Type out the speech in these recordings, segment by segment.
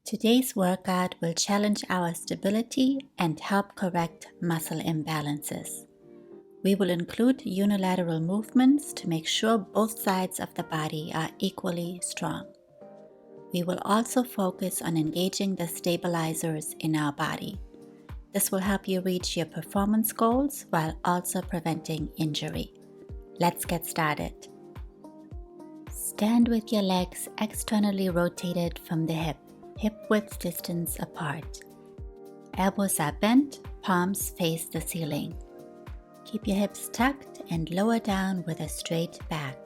Today's workout will challenge our stability and help correct muscle imbalances. We will include unilateral movements to make sure both sides of the body are equally strong. We will also focus on engaging the stabilizers in our body. This will help you reach your performance goals while also preventing injury. Let's get started. Stand with your legs externally rotated from the hip width distance apart. Elbows are bent, palms face the ceiling. Keep your hips tucked and lower down with a straight back.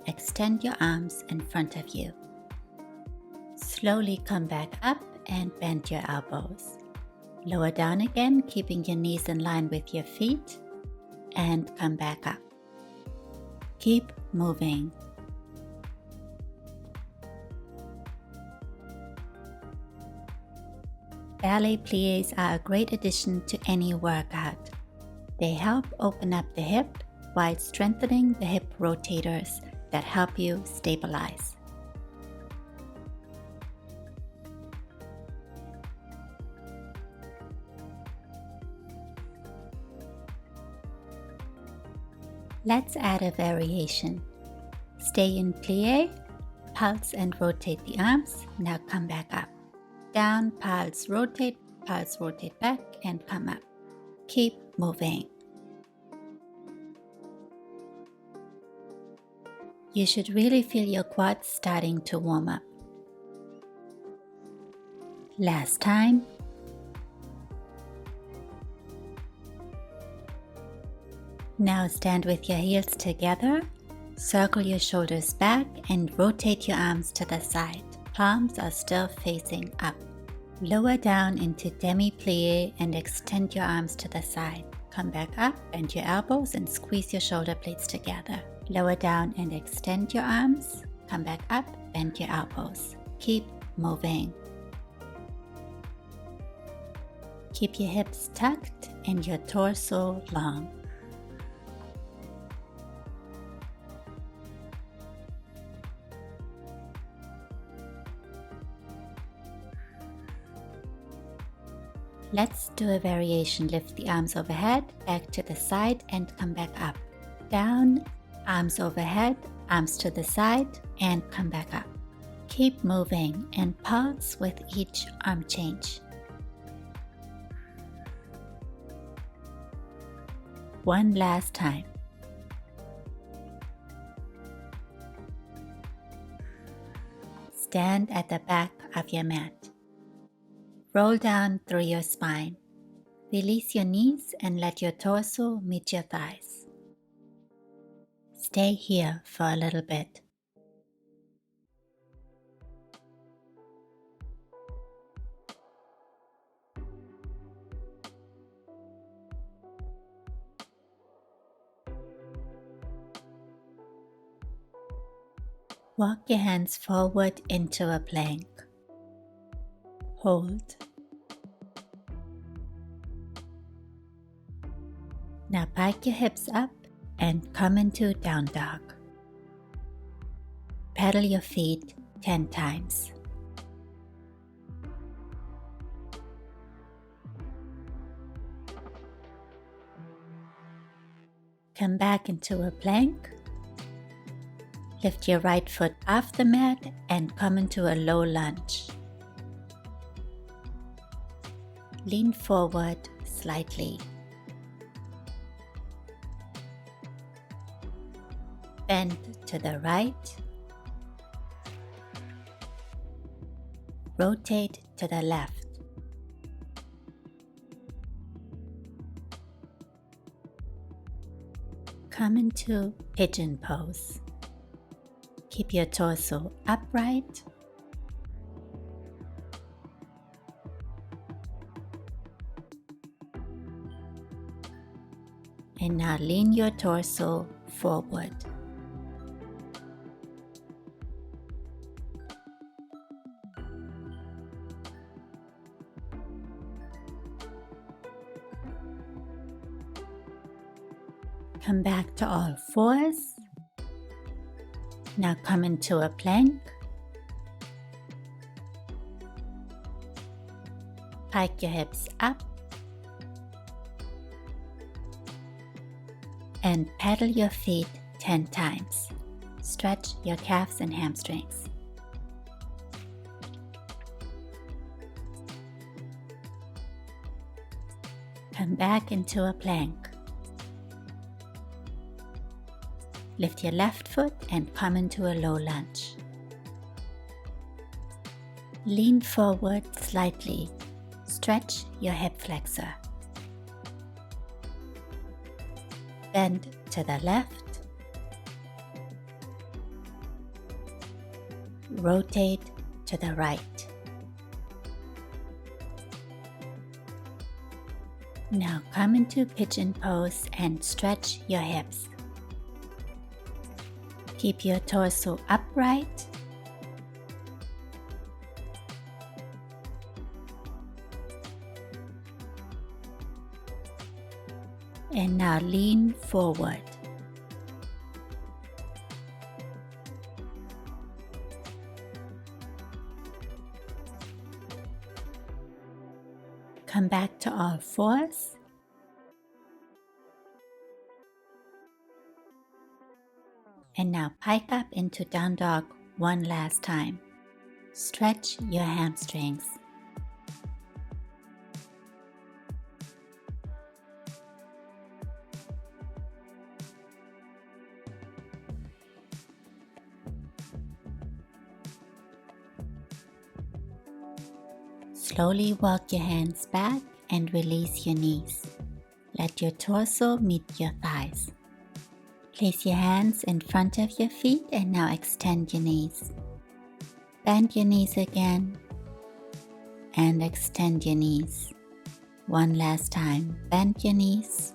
Extend your arms in front of you. Slowly come back up and bend your elbows. Lower down again, keeping your knees in line with your feet, and come back up. Keep moving. Ballet pliés are a great addition to any workout. They help open up the hip while strengthening the hip rotators that help you stabilize. Let's add a variation. Stay in plie, pulse and rotate the arms. Now come back up. Down, pulse rotate back and come up. Keep moving. You should really feel your quads starting to warm up. Last time. Now stand with your heels together, circle your shoulders back and rotate your arms to the side. Palms are still facing up. Lower down into demi-plie and extend your arms to the side. Come back up, bend your elbows and squeeze your shoulder blades together. Lower down and extend your arms. Come back up, bend your elbows. Keep moving. Keep your hips tucked and your torso long. Let's do a variation. Lift the arms overhead, back to the side and come back up. Down, arms overhead, arms to the side and come back up. Keep moving and pulse with each arm change. One last time. Stand at the back of your mat. Roll down through your spine. Release your knees and let your torso meet your thighs. Stay here for a little bit. Walk your hands forward into a plank. Hold. Now pike your hips up and come into down dog. Pedal your feet 10 times. Come back into a plank. Lift your right foot off the mat and come into a low lunge. Lean forward slightly. Bend to the right. Rotate to the left. Come into pigeon pose. Keep your torso upright. And now lean your torso forward. Come back to all fours. Now come into a plank. Pike your hips up and pedal your feet 10 times. Stretch your calves and hamstrings. Come back into a plank. Lift your left foot and come into a low lunge. Lean forward slightly. Stretch your hip flexor. Bend to the left. Rotate to the right. Now come into pigeon pose and stretch your hips. Keep your torso upright. And now lean forward. Come back to all fours. And now pike up into down dog one last time. Stretch your hamstrings. Slowly walk your hands back and release your knees. Let your torso meet your thighs. Place your hands in front of your feet and now extend your knees. Bend your knees again and extend your knees. One last time, bend your knees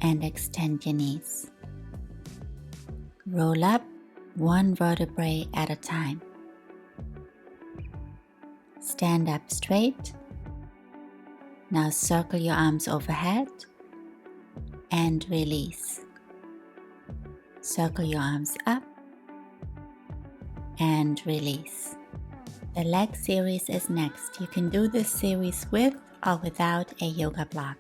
and extend your knees. Roll up one vertebrae at a time. Stand up straight. Now circle your arms overhead and release. Circle your arms up and release. The leg series is next. You can do this series with or without a yoga block.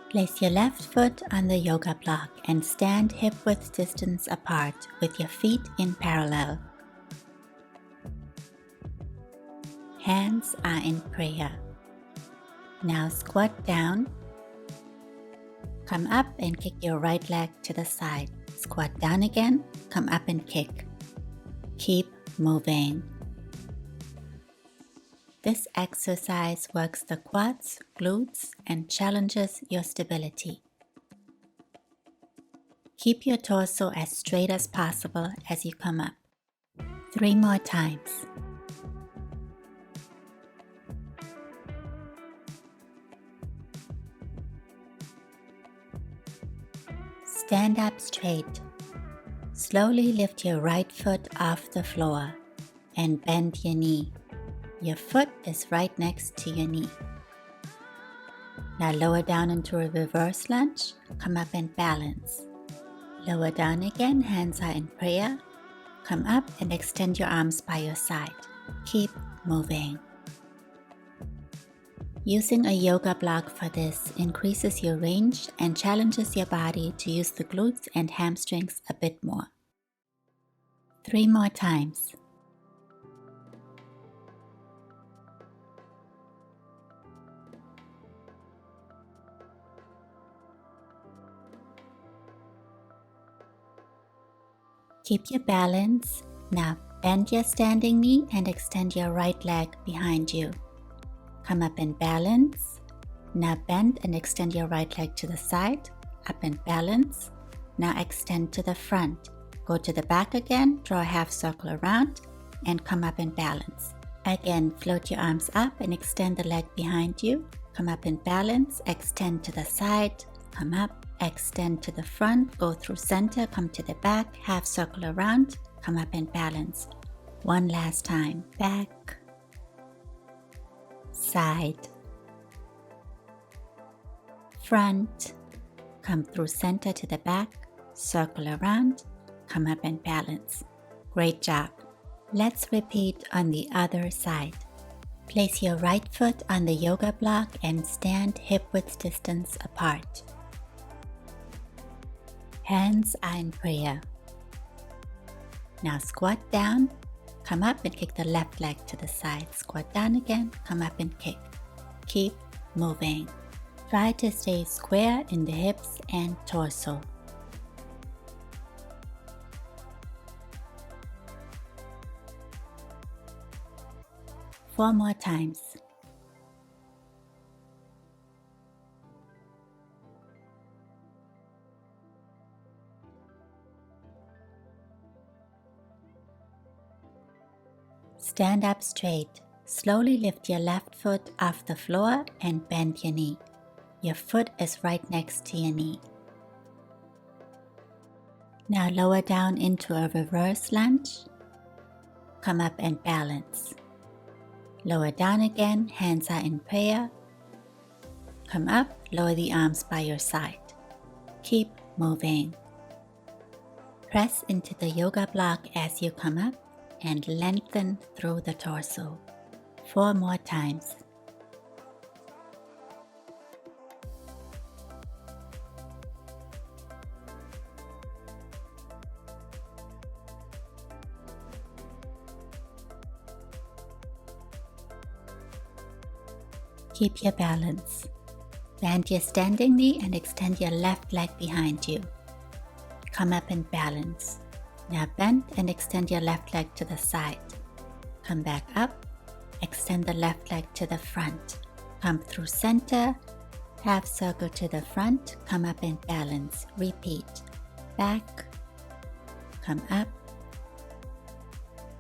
Place your left foot on the yoga block and stand hip-width distance apart with your feet in parallel. Hands are in prayer. Now squat down. Come up and kick your right leg to the side. Squat down again, come up and kick. Keep moving. This exercise works the quads, glutes, and challenges your stability. Keep your torso as straight as possible as you come up. 3 more times. Stand up straight. Slowly lift your right foot off the floor and bend your knee. Your foot is right next to your knee. Now lower down into a reverse lunge. Come up and balance. Lower down again, hands are in prayer. Come up and extend your arms by your side. Keep moving. Using a yoga block for this increases your range and challenges your body to use the glutes and hamstrings a bit more. 3 more times. Keep your balance. Now bend your standing knee and extend your right leg behind you. Come up and balance. Now bend and extend your right leg to the side. Up and balance. Now extend to the front. Go to the back again, draw a half circle around, and come up and balance. Again, float your arms up and extend the leg behind you. Come up and balance, extend to the side, come up, extend to the front, go through center, come to the back, half circle around, come up and balance. One last time. Back, side, front, come through center to the back, circle around, come up and balance. Great job. Let's repeat on the other side. Place your right foot on the yoga block and stand hip-width distance apart. Hands are in prayer. Now squat down, come up and kick the left leg to the side. Squat down again, come up and kick. Keep moving. Try to stay square in the hips and torso. Four more times. Stand up straight. Slowly lift your left foot off the floor and bend your knee. Your foot is right next to your knee. Now lower down into a reverse lunge. Come up and balance. Lower down again, hands are in prayer. Come up, lower the arms by your side. Keep moving. Press into the yoga block as you come up and lengthen through the torso. 4 more times. Keep your balance. Bend your standing knee and extend your left leg behind you. Come up and balance. Now bend and extend your left leg to the side. Come back up, extend the left leg to the front. Come through center, half circle to the front, come up and balance. Repeat. Back, come up,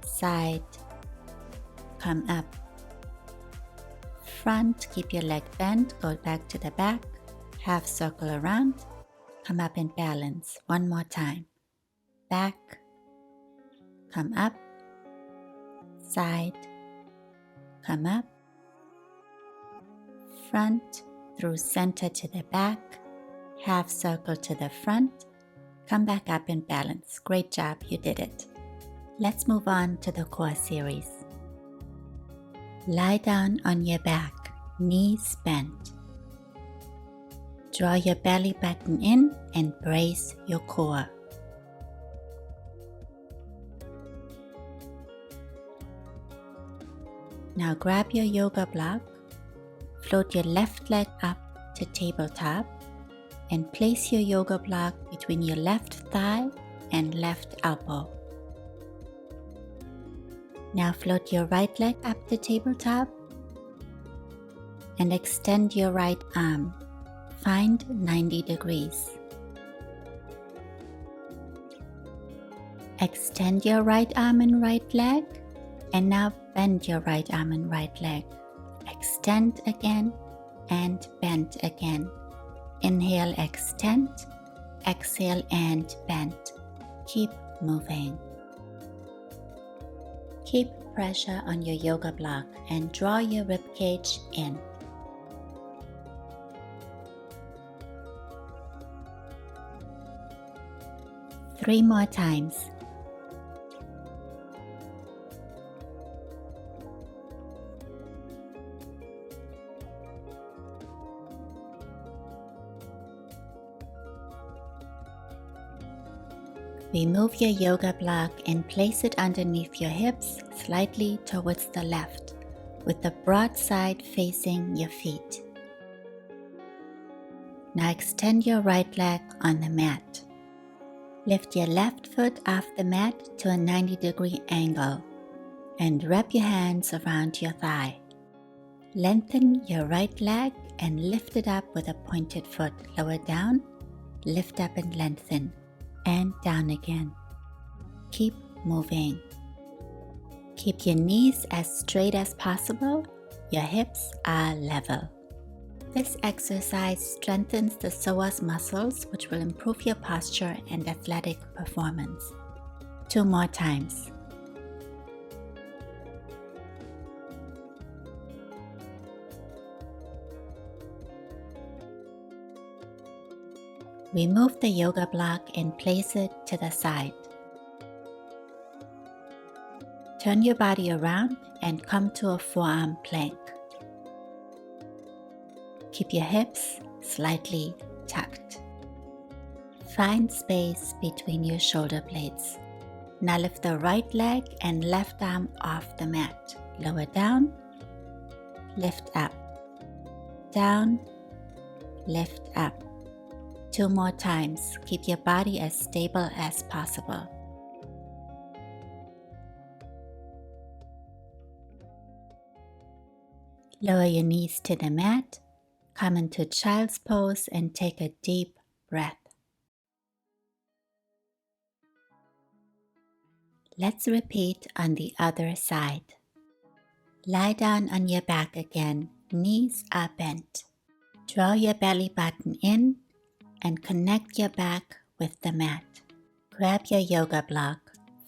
side, come up. Front, keep your leg bent, go back to the back, half circle around, come up and balance. 1 more time. Back, come up, side, come up, front, through center to the back, half circle to the front, come back up and balance. Great job, you did it. Let's move on to the core series. Lie down on your back, knees bent. Draw your belly button in and brace your core. Now grab your yoga block, float your left leg up to tabletop, and place your yoga block between your left thigh and left elbow. Now float your right leg up to tabletop and extend your right arm. Find 90 degrees. Extend your right arm and right leg, and now bend your right arm and right leg. Extend again and bend again. Inhale, extend, exhale and bend. Keep moving. Keep pressure on your yoga block and draw your rib cage in. Three more times. Remove your yoga block and place it underneath your hips slightly towards the left, with the broad side facing your feet. Now extend your right leg on the mat. Lift your left foot off the mat to a 90-degree angle and wrap your hands around your thigh. Lengthen your right leg and lift it up with a pointed foot. Lower down, lift up and lengthen, and down again. Keep moving. Keep your knees as straight as possible. Your hips are level. This exercise strengthens the psoas muscles, which will improve your posture and athletic performance. 2 more times. Remove the yoga block and place it to the side. Turn your body around and come to a forearm plank. Keep your hips slightly tucked. Find space between your shoulder blades. Now lift the right leg and left arm off the mat. Lower down, lift up, down, lift up. 2 more times. Keep your body as stable as possible. Lower your knees to the mat, come into child's pose and take a deep breath. Let's repeat on the other side. Lie down on your back again, knees are bent. Draw your belly button in and connect your back with the mat. Grab your yoga block,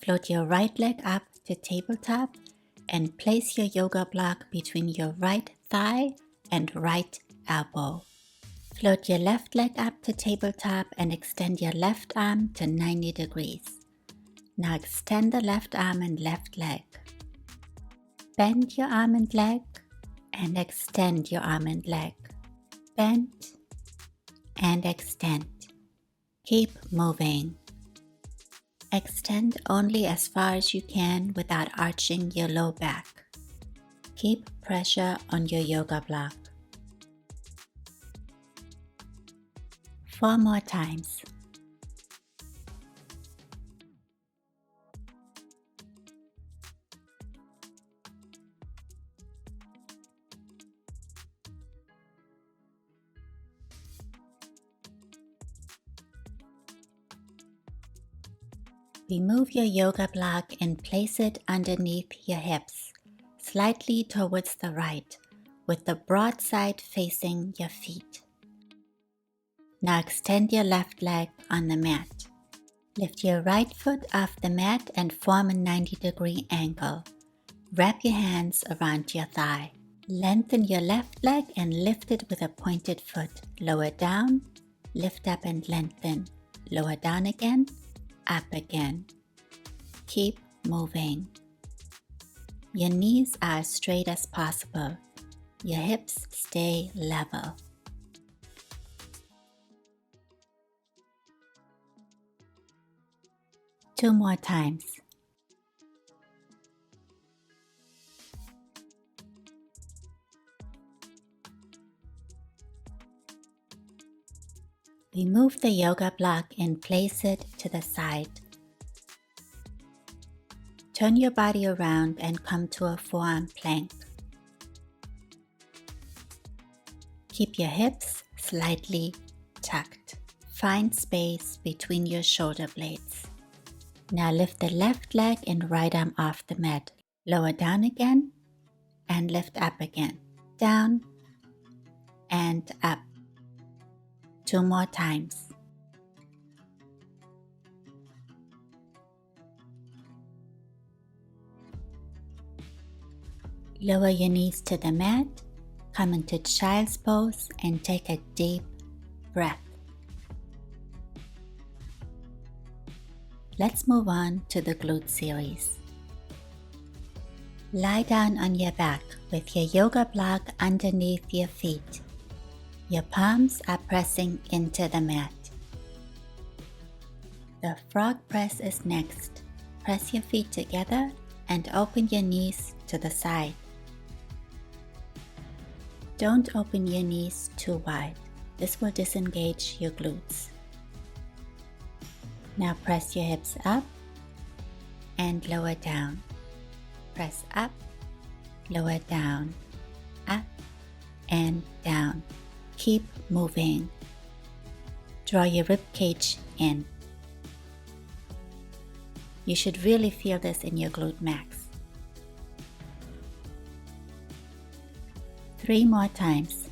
float your right leg up to tabletop and place your yoga block between your right thigh and right elbow. Float your left leg up to tabletop and extend your left arm to 90 degrees. Now extend the left arm and left leg. Bend your arm and leg and extend your arm and leg. Bend and extend. Keep moving. Extend only as far as you can without arching your low back. Keep pressure on your yoga block. 4 more times. Remove your yoga block and place it underneath your hips, slightly towards the right, with the broad side facing your feet. Now extend your left leg on the mat. Lift your right foot off the mat and form a 90-degree angle. Wrap your hands around your thigh. Lengthen your left leg and lift it with a pointed foot. Lower down, lift up and lengthen. Lower down again, up again. Keep moving. Your knees are as straight as possible. Your hips stay level. Two more times. Remove the yoga block and place it to the side. Turn your body around and come to a forearm plank. Keep your hips slightly tucked. Find space between your shoulder blades. Now lift the left leg and right arm off the mat. Lower down again and lift up again. Down and up. 2 more times. Lower your knees to the mat, come into child's pose and take a deep breath. Let's move on to the glute series. Lie down on your back with your yoga block underneath your feet. Your palms are pressing into the mat. The frog press is next. Press your feet together and open your knees to the side. Don't open your knees too wide. This will disengage your glutes. Now press your hips up and lower down. Press up, lower down, up and down. Keep moving. Draw your rib cage in. You should really feel this in your glute max. 3 more times.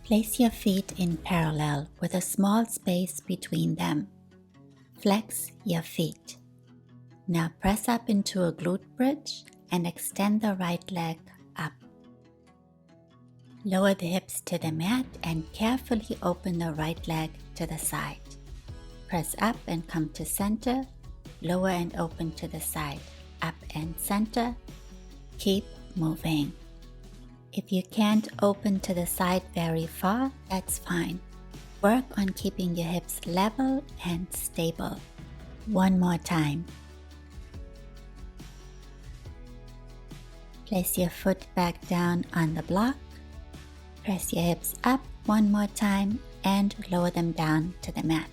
Place your feet in parallel with a small space between them. Flex your feet. Now press up into a glute bridge and extend the right leg up. Lower the hips to the mat and carefully open the right leg to the side. Press up and come to center. Lower and open to the side, up and center. Keep moving. If you can't open to the side very far, that's fine. Work on keeping your hips level and stable. One more time. Place your foot back down on the block. Press your hips up one more time and lower them down to the mat.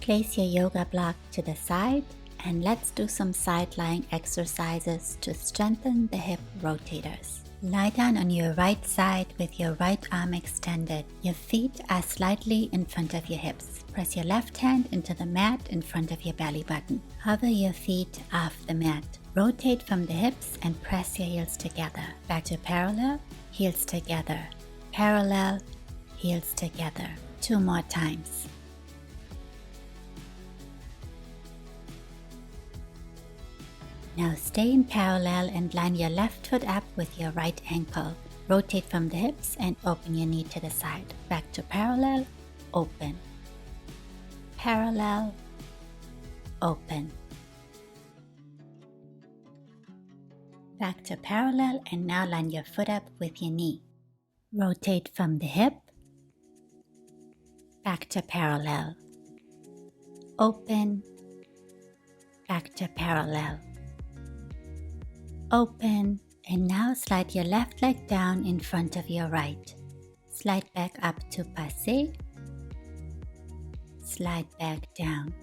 Place your yoga block to the side and let's do some side lying exercises to strengthen the hip rotators. Lie down on your right side with your right arm extended. Your feet are slightly in front of your hips. Press your left hand into the mat in front of your belly button. Hover your feet off the mat. Rotate from the hips and press your heels together. Back to parallel, heels together. Parallel, heels together. 2 more times. Now stay in parallel and line your left foot up with your right ankle. Rotate from the hips and open your knee to the side. Back to parallel, open. Parallel, open. Back to parallel and now line your foot up with your knee. Rotate from the hip. Back to parallel. Open. Back to parallel. Open, and now slide your left leg down in front of your right. Slide back up to passé. Slide back down.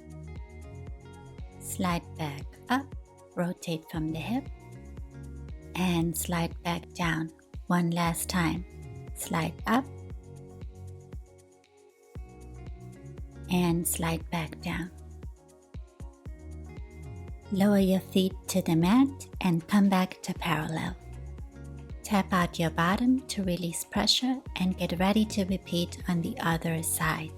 Slide back up, rotate from the hip, and slide back down. One last time. Slide up, and slide back down. Lower your feet to the mat and come back to parallel. Tap out your bottom to release pressure and get ready to repeat on the other side.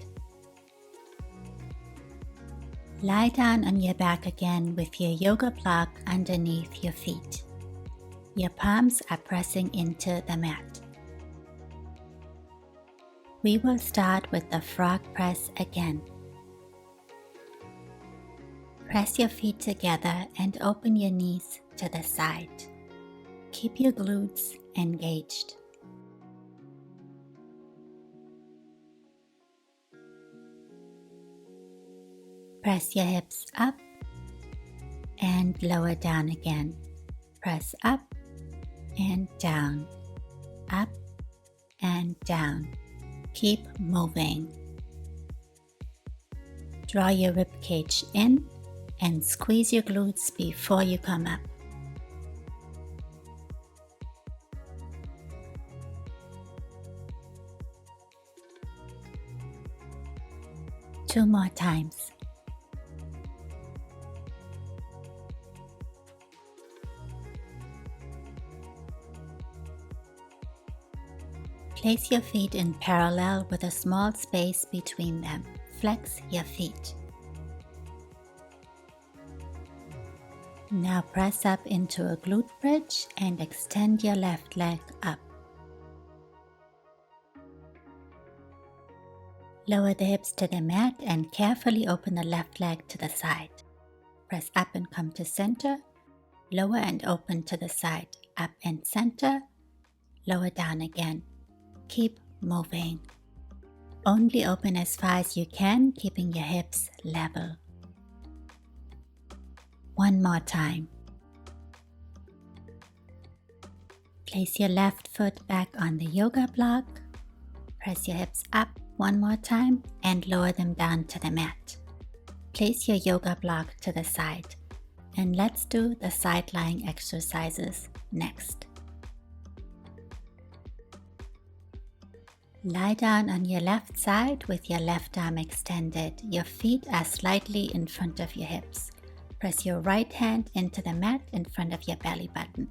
Lie down on your back again with your yoga block underneath your feet. Your palms are pressing into the mat. We will start with the frog press again. Press your feet together and open your knees to the side. Keep your glutes engaged. Press your hips up and lower down again. Press up and down, up and down. Keep moving. Draw your rib cage in and squeeze your glutes before you come up. Two more times. Place your feet in parallel with a small space between them. Flex your feet. Now press up into a glute bridge and extend your left leg up. Lower the hips to the mat and carefully open the left leg to the side. Press up and come to center. Lower and open to the side. Up and center. Lower down again. Keep moving. Only open as far as you can, keeping your hips level. One more time. Place your left foot back on the yoga block. Press your hips up one more time and lower them down to the mat. Place your yoga block to the side. And let's do the side lying exercises next. Lie down on your left side with your left arm extended. Your feet are slightly in front of your hips. Press your right hand into the mat in front of your belly button.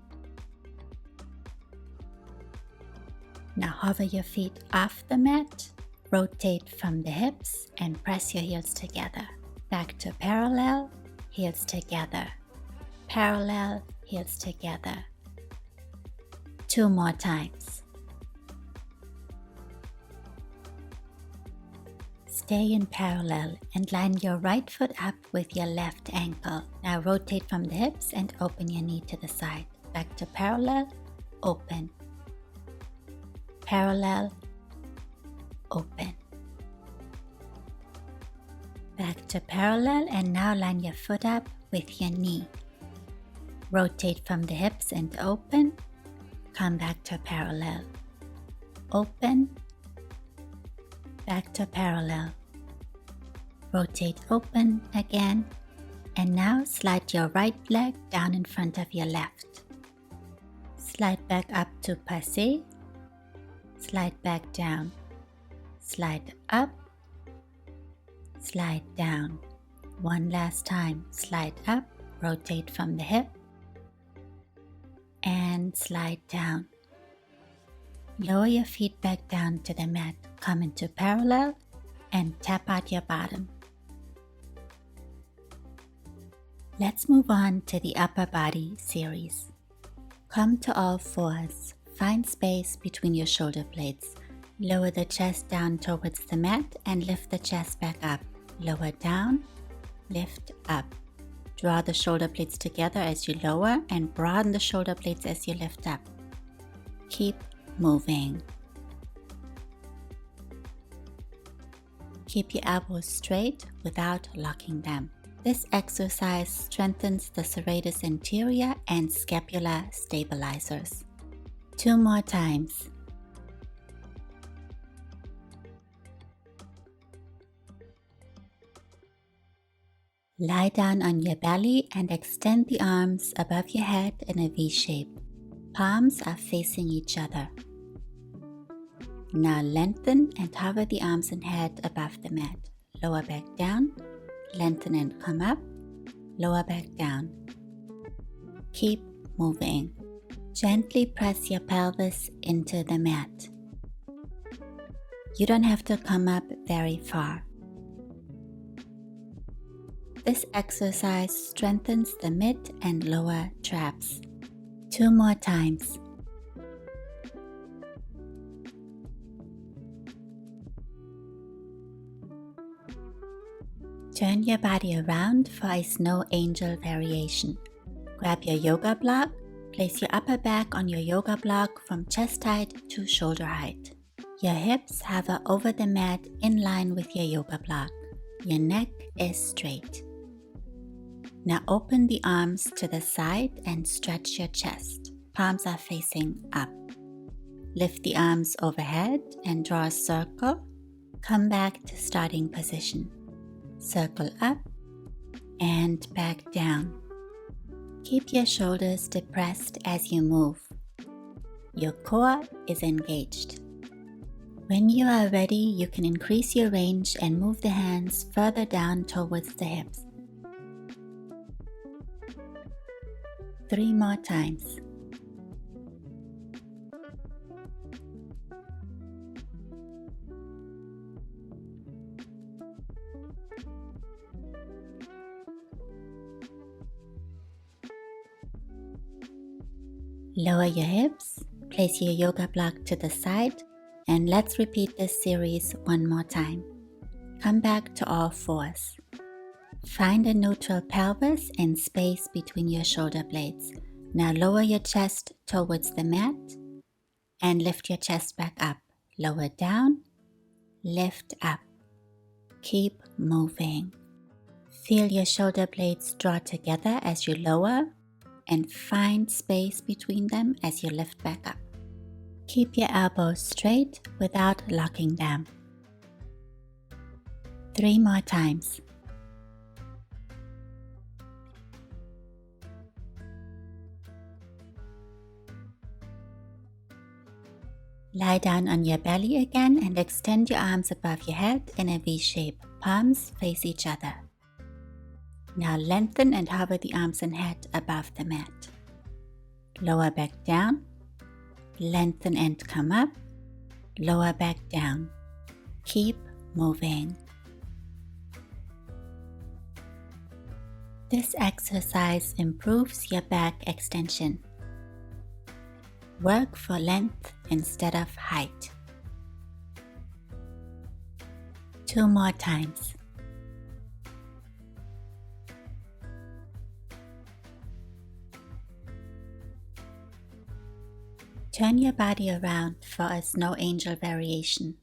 Now hover your feet off the mat, rotate from the hips and press your heels together. Back to parallel, heels together. Parallel, heels together. Two more times. Stay in parallel and line your right foot up with your left ankle. Now rotate from the hips and open your knee to the side. Back to parallel, open. Parallel, open. Back to parallel, and now line your foot up with your knee. Rotate from the hips and open. Come back to parallel. Open. Back to parallel. Rotate open again. And now slide your right leg down in front of your left. Slide back up to passé. Slide back down. Slide up. Slide down. One last time. Slide up. Rotate from the hip. And slide down. Lower your feet back down to the mat. Come into parallel and tap out your bottom. Let's move on to the upper body series. Come to all fours. Find space between your shoulder blades. Lower the chest down towards the mat and lift the chest back up. Lower down, lift up. Draw the shoulder blades together as you lower and broaden the shoulder blades as you lift up. Keep moving. Keep your elbows straight without locking them. This exercise strengthens the serratus anterior and scapular stabilizers. 2 more times. Lie down on your belly and extend the arms above your head in a V shape. Palms are facing each other. Now lengthen and hover the arms and head above the mat. Lower back down, lengthen and come up, lower back down. Keep moving. Gently press your pelvis into the mat. You don't have to come up very far. This exercise strengthens the mid and lower traps. 2 more times. Turn your body around for a snow angel variation. Grab your yoga block. Place your upper back on your yoga block from chest height to shoulder height. Your hips hover over the mat in line with your yoga block. Your neck is straight. Now open the arms to the side and stretch your chest. Palms are facing up. Lift the arms overhead and draw a circle. Come back to starting position. Circle up and back down. Keep your shoulders depressed as you move. Your core is engaged. When you are ready, you can increase your range and move the hands further down towards the hips. 3 more times. Lower your hips, place your yoga block to the side, and let's repeat this series 1 more time. Come back to all fours. Find a neutral pelvis and space between your shoulder blades. Now lower your chest towards the mat and lift your chest back up. Lower down, lift up. Keep moving. Feel your shoulder blades draw together as you lower and find space between them as you lift back up. Keep your elbows straight without locking them. 3 more times. Lie down on your belly again and extend your arms above your head in a V shape. Palms face each other. Now lengthen and hover the arms and head above the mat. Lower back down. Lengthen and come up. Lower back down. Keep moving. This exercise improves your back extension. Work for length instead of height. 2 more times. Turn your body around for a snow angel variation.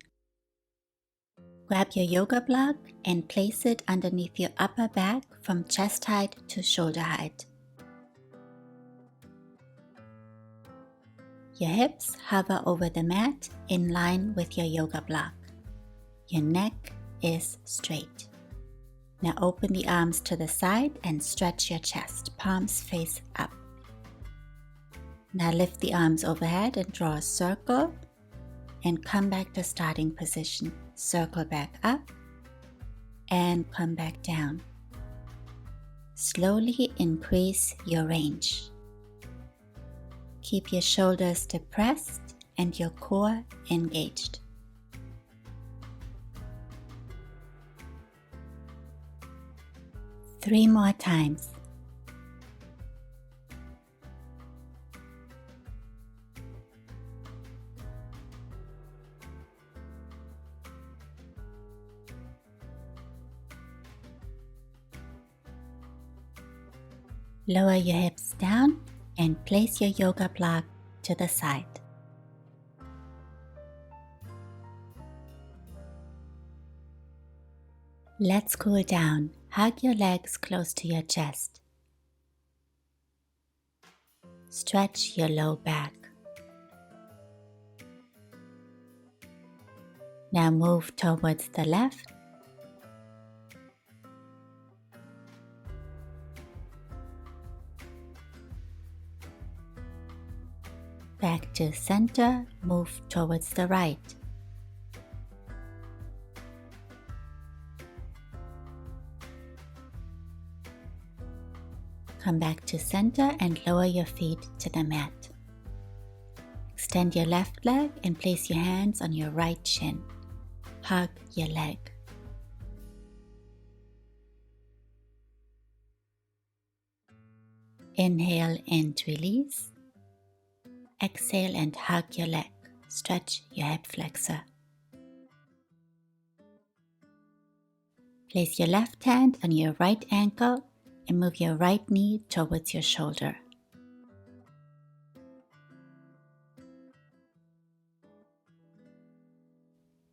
Grab your yoga block and place it underneath your upper back from chest height to shoulder height. Your hips hover over the mat in line with your yoga block. Your neck is straight. Now open the arms to the side and stretch your chest, palms face up. Now lift the arms overhead and draw a circle and come back to starting position. Circle back up and come back down. Slowly increase your range. Keep your shoulders depressed and your core engaged. Three more times. Lower your hips down and place your yoga block to the side. Let's cool down. Hug your legs close to your chest. Stretch your low back. Now move towards the left. Back to center, move towards the right. Come back to center and lower your feet to the mat. Extend your left leg and place your hands on your right shin. Hug your leg. Inhale and release. Exhale and hug your leg. Stretch your hip flexor. Place your left hand on your right ankle and move your right knee towards your shoulder.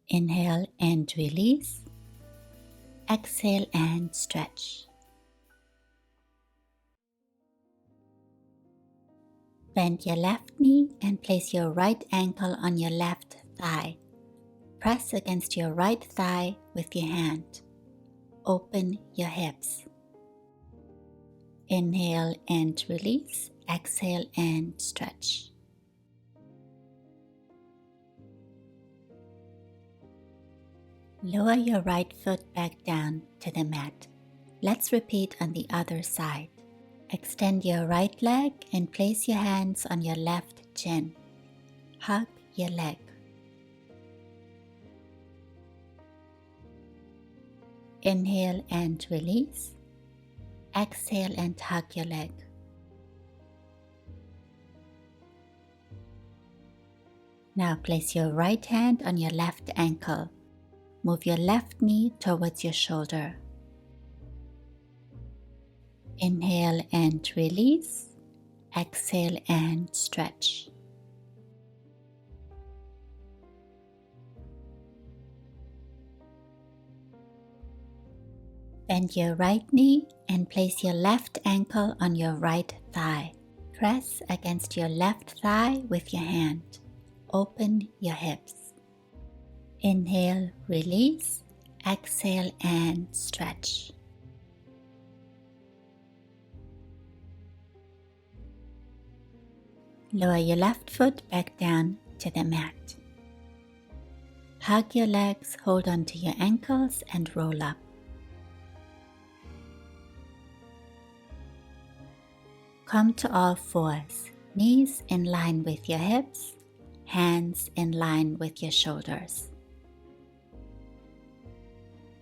Inhale and release. Exhale and stretch. Bend your left knee and place your right ankle on your left thigh. Press against your right thigh with your hand. Open your hips. Inhale and release. Exhale and stretch. Lower your right foot back down to the mat. Let's repeat on the other side. Extend your right leg and place your hands on your left shin. Hug your leg. Inhale and release. Exhale and hug your leg. Now place your right hand on your left ankle. Move your left knee towards your shoulder. Inhale and release. Exhale and stretch. Bend your right knee and place your left ankle on your right thigh. Press against your left thigh with your hand. Open your hips. Inhale, release. Exhale and stretch. Lower your left foot back down to the mat. Hug your legs, hold on to your ankles and roll up. Come to all fours, knees in line with your hips, hands in line with your shoulders.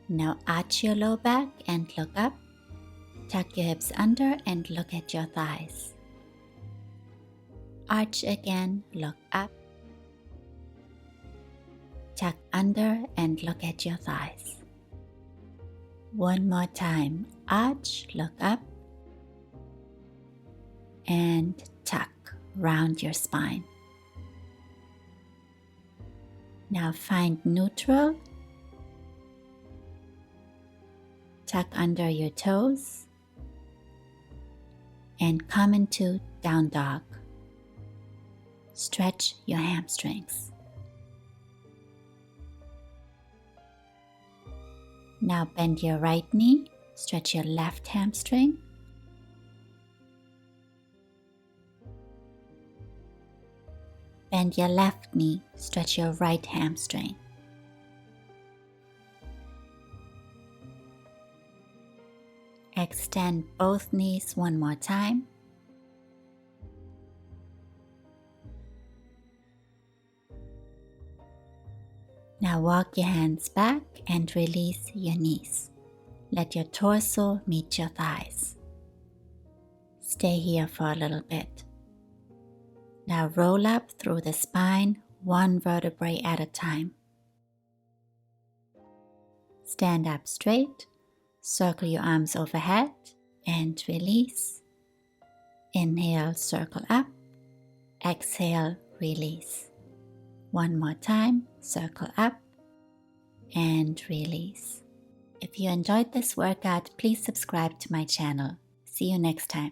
Now arch your low back and look up. Tuck your hips under and look at your thighs. Arch again, look up. Tuck under and look at your thighs. One more time. Arch, look up, and tuck, round your spine. Now find neutral. Tuck under your toes and come into down dog. Stretch your hamstrings. Now bend your right knee, stretch your left hamstring. Bend your left knee, stretch your right hamstring. Extend both knees one more time. Now walk your hands back and release your knees. Let your torso meet your thighs. Stay here for a little bit. Now roll up through the spine, one vertebrae at a time. Stand up straight, circle your arms overhead and release. Inhale, circle up. Exhale, release. One more time, circle up and release. If you enjoyed this workout, please subscribe to my channel. See you next time.